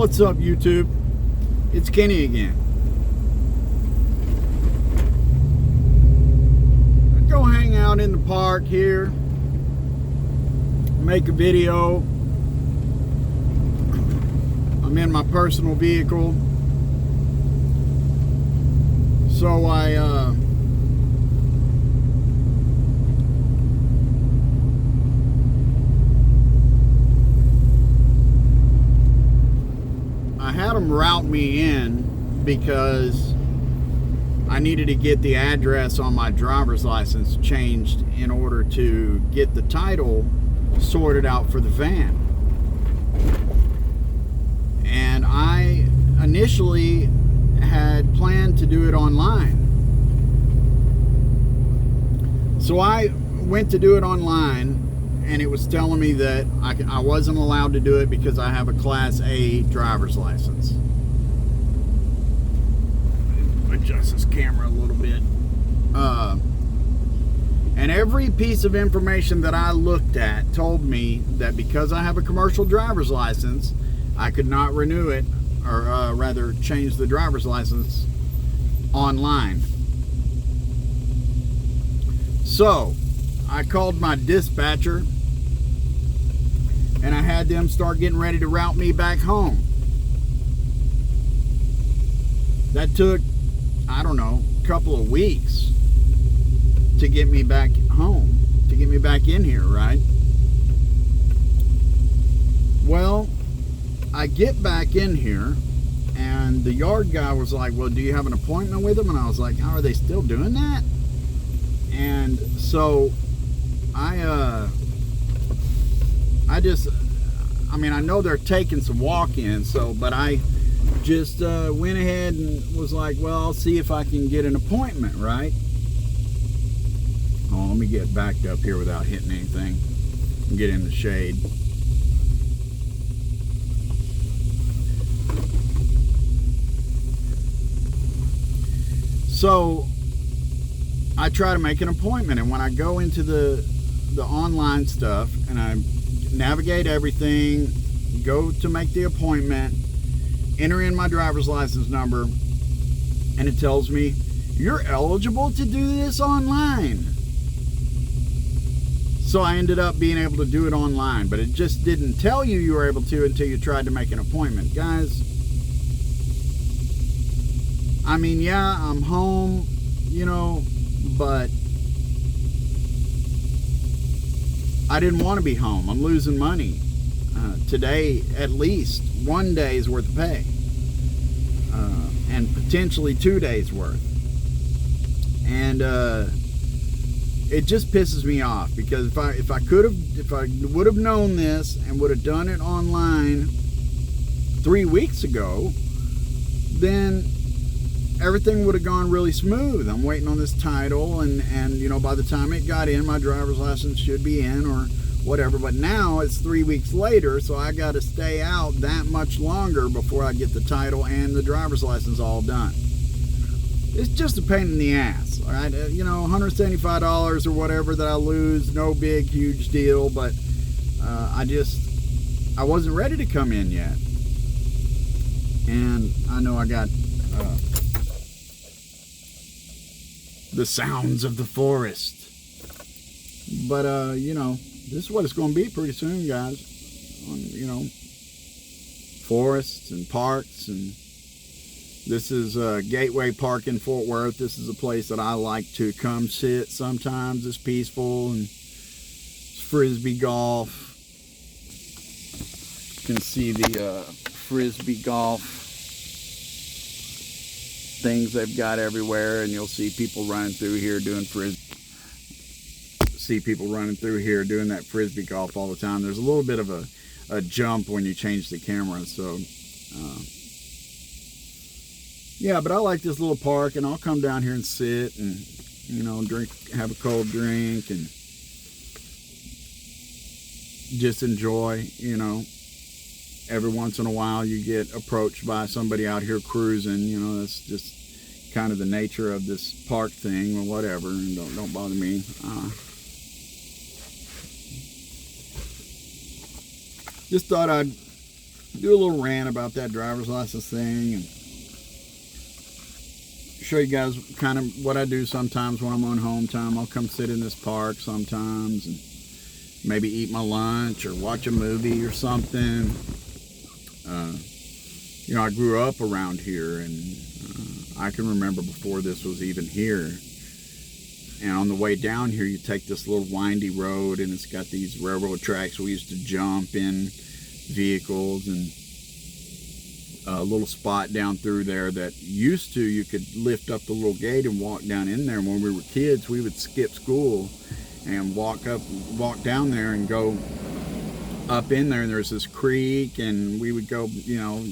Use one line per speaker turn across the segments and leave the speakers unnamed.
What's up, YouTube? It's Kenny again. I go hang out in the park here, make a video. I'm in my personal vehicle, so I had them route me in because I needed to get the address on my driver's license changed in order to get the title sorted out for the van. And I initially had planned to do it online. So I went to do it online, and it was telling me that I wasn't allowed to do it because I have a Class A driver's license. Adjust this camera a little bit. And every piece of information that I looked at told me that because I have a commercial driver's license, I could not renew it, or rather change the driver's license online. So I called my dispatcher and I had them start getting ready to route me back home. That took, I don't know, a couple of weeks to get me back home, to get me back in here, right? Well, I get back in here and the yard guy was like, well, do you have an appointment with them? And I was like, how are they still doing that? And so I know they're taking some walk-ins, but I just went ahead and was like, well, I'll see if I can get an appointment, right? Oh, let me get backed up here without hitting anything and get in the shade. So I try to make an appointment, and when I go into the online stuff and I navigate everything, go to make the appointment, enter in my driver's license number, and it tells me you're eligible to do this online. So I ended up being able to do it online, but it just didn't tell you were able to until you tried to make an appointment. Guys, I mean, yeah, I'm home, but I didn't want to be home. I'm losing money. Today, at least 1 day's worth of pay. And potentially 2 days worth. And it just pisses me off because if I would have known this and would have done it online 3 weeks ago, then everything would have gone really smooth. I'm waiting on this title, and by the time it got in, my driver's license should be in or whatever. But now it's 3 weeks later, so I got to stay out that much longer before I get the title and the driver's license all done. It's just a pain in the ass, all right? $175 or whatever that I lose, no big, huge deal, but I wasn't ready to come in yet. And I know I got the sounds of the forest. But, this is what it's going to be pretty soon, guys. Forests and parks. And this is Gateway Park in Fort Worth. This is a place that I like to come sit sometimes. It's peaceful, and it's frisbee golf. You can see the frisbee golf things they've got everywhere, and you'll see people running through here doing that frisbee golf all the time. There's a little bit of a jump when you change the camera, so yeah, but I like this little park, and I'll come down here and sit and have a cold drink and just enjoy. Every once in a while you get approached by somebody out here cruising. That's just kind of the nature of this park thing or whatever, and don't bother me. Just thought I'd do a little rant about that driver's license thing and show you guys kind of what I do sometimes when I'm on home time. I'll come sit in this park sometimes and maybe eat my lunch or watch a movie or something. You know, I grew up around here, and I can remember before this was even here. And on the way down here, you take this little windy road, and it's got these railroad tracks we used to jump in vehicles, and a little spot down through there that used to, you could lift up the little gate and walk down in there. And when we were kids, we would skip school and walk down there and go up in there, and there's this creek, and we would go, you know,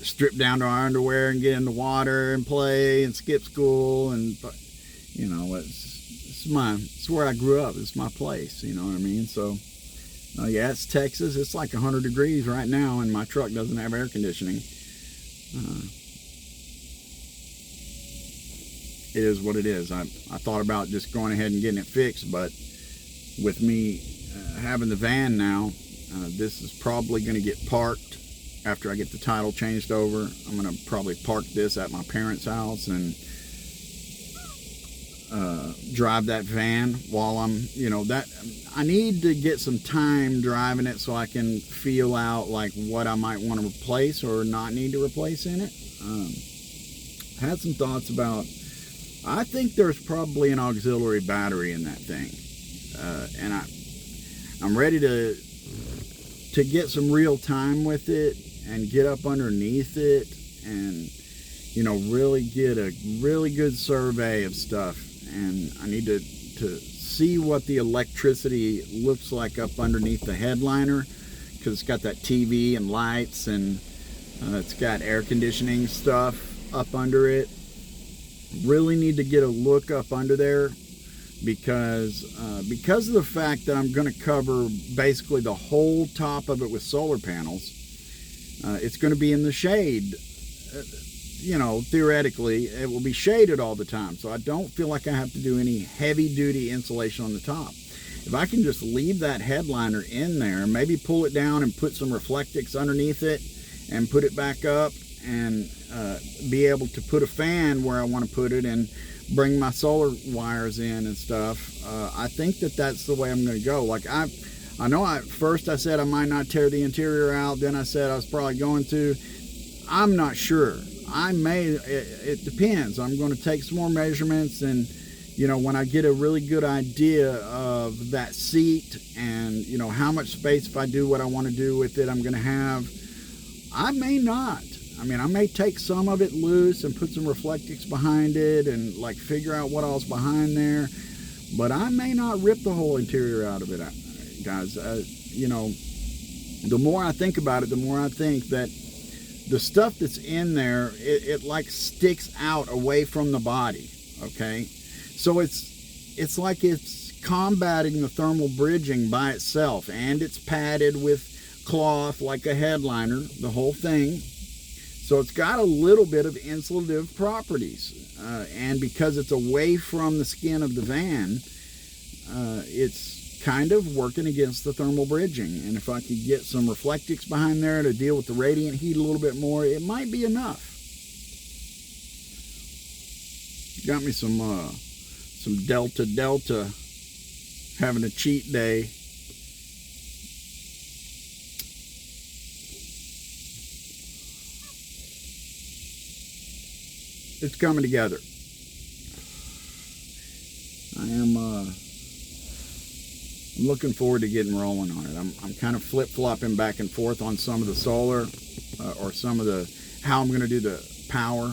strip down to our underwear and get in the water and play and skip school. And you know, it's where I grew up. It's my place, you know what I mean? So yeah, it's Texas. It's like 100 degrees right now, and my truck doesn't have air conditioning. It is what it is. I thought about just going ahead and getting it fixed, but with me having the van now, this is probably going to get parked after I get the title changed over. I'm going to probably park this at my parents' house and drive that van while I'm, you know, that I need to get some time driving it so I can feel out like what I might want to replace or not need to replace in it. Had some thoughts about, I think there's probably an auxiliary battery in that thing, and I'm ready to get some real time with it and get up underneath it and, you know, really get a really good survey of stuff. And I need to see what the electricity looks like up underneath the headliner, because it's got that TV and lights, and it's got air conditioning stuff up under it. Really need to get a look up under there, because of the fact that I'm going to cover basically the whole top of it with solar panels. It's going to be in the shade. You know, theoretically, it will be shaded all the time, so I don't feel like I have to do any heavy-duty insulation on the top. If I can just leave that headliner in there, maybe pull it down and put some reflectix underneath it and put it back up, and be able to put a fan where I want to put it and bring my solar wires in and stuff, I think that's the way I'm going to go. Like, I know at first I said I might not tear the interior out, then I said I was probably going to. I'm not sure. I may, it depends. I'm going to take some more measurements, and, you know, when I get a really good idea of that seat and, you know, how much space, if I do what I want to do with it, I'm going to have, I may not. I mean, I may take some of it loose and put some reflectix behind it and, like, figure out what else behind there, but I may not rip the whole interior out of it, guys. You know, the more I think about it, the more I think that the stuff that's in there, it like sticks out away from the body, okay? So it's like it's combating the thermal bridging by itself, and it's padded with cloth like a headliner, the whole thing. So it's got a little bit of insulative properties, and because it's away from the skin of the van, it's kind of working against the thermal bridging. And if I could get some reflectix behind there to deal with the radiant heat a little bit more, it might be enough. Got me some Delta having a cheat day. It's coming together. I'm looking forward to getting rolling on it. I'm kind of flip-flopping back and forth on some of the solar, or some of the, how I'm going to do the power.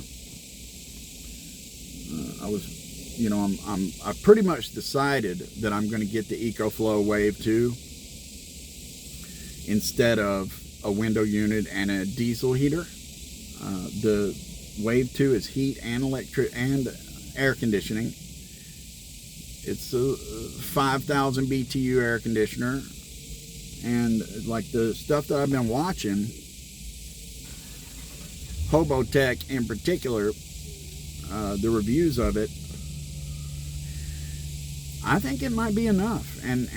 I've pretty much decided that I'm going to get the EcoFlow Wave 2 instead of a window unit and a diesel heater. The Wave 2 is heat and electric and air conditioning. It's a 5,000 BTU air conditioner, and like the stuff that I've been watching, Hobotech in particular, the reviews of it, I think it might be enough. And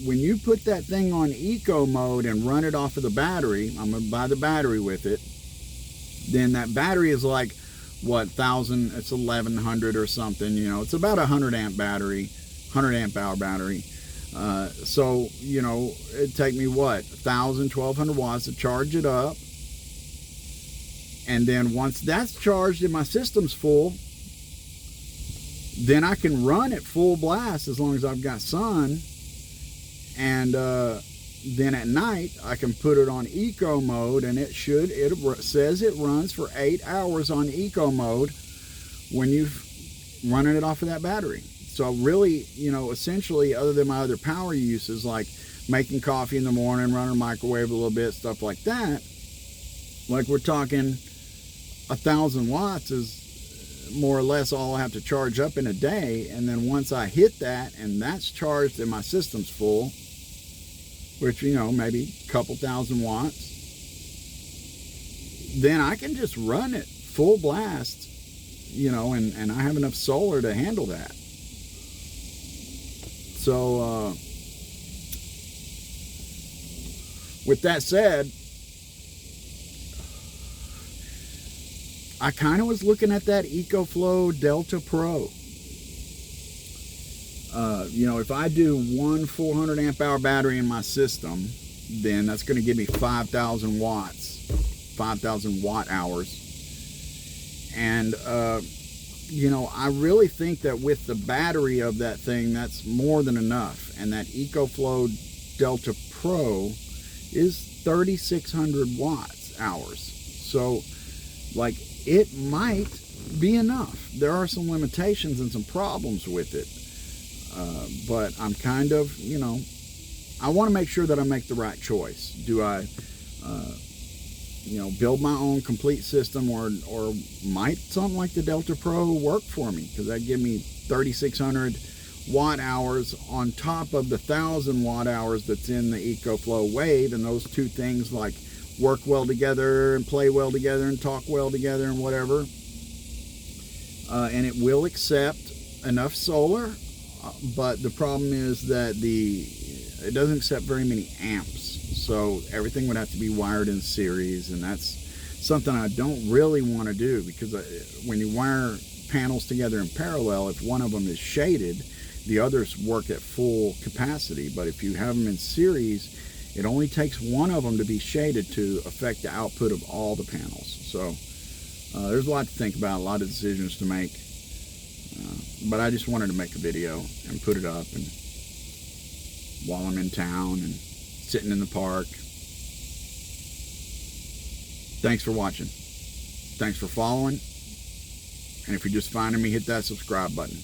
when you put that thing on eco mode and run it off of the battery, I'm going to buy the battery with it, then that battery is like, what, 1,000, it's 1,100 or something, you know, it's about a 100 amp battery, 100 amp hour battery. So, you know, it'd take me what, 1,000, 1,200 watts to charge it up. And then once that's charged and my system's full, then I can run at full blast as long as I've got sun. And then at night I can put it on eco mode, and it says it runs for 8 hours on eco mode when you've running it off of that battery. So really, you know, essentially, other than my other power uses like making coffee in the morning, running a microwave a little bit, stuff like that, like we're talking 1,000 watts is more or less all I have to charge up in a day. And then once I hit that and that's charged and my system's full, which, you know, maybe a couple thousand watts, then I can just run it full blast, you know, and I have enough solar to handle that. So with that said, I kind of was looking at that EcoFlow Delta Pro. You know, if I do one 400 amp hour battery in my system, then that's going to give me 5,000 watts, 5,000 watt hours. And, you know, I really think that with the battery of that thing, that's more than enough. And that EcoFlow Delta Pro is 3,600 watts hours. So, like, it might be enough. There are some limitations and some problems with it. But I'm kind of, you know, I want to make sure that I make the right choice. Do I, you know, build my own complete system, or might something like the Delta Pro work for me? Because that give me 3,600 watt hours on top of the 1,000 watt hours that's in the EcoFlow Wave, and those two things like work well together and play well together and talk well together and whatever. And it will accept enough solar, but the problem is that it doesn't accept very many amps. So everything would have to be wired in series, and that's something I don't really want to do, because when you wire panels together in parallel, if one of them is shaded, the others work at full capacity. But if you have them in series, it only takes one of them to be shaded to affect the output of all the panels. So there's a lot to think about, a lot of decisions to make. But I just wanted to make a video and put it up, and while I'm in town and sitting in the park. Thanks for watching. Thanks for following. And if you're just finding me, hit that subscribe button.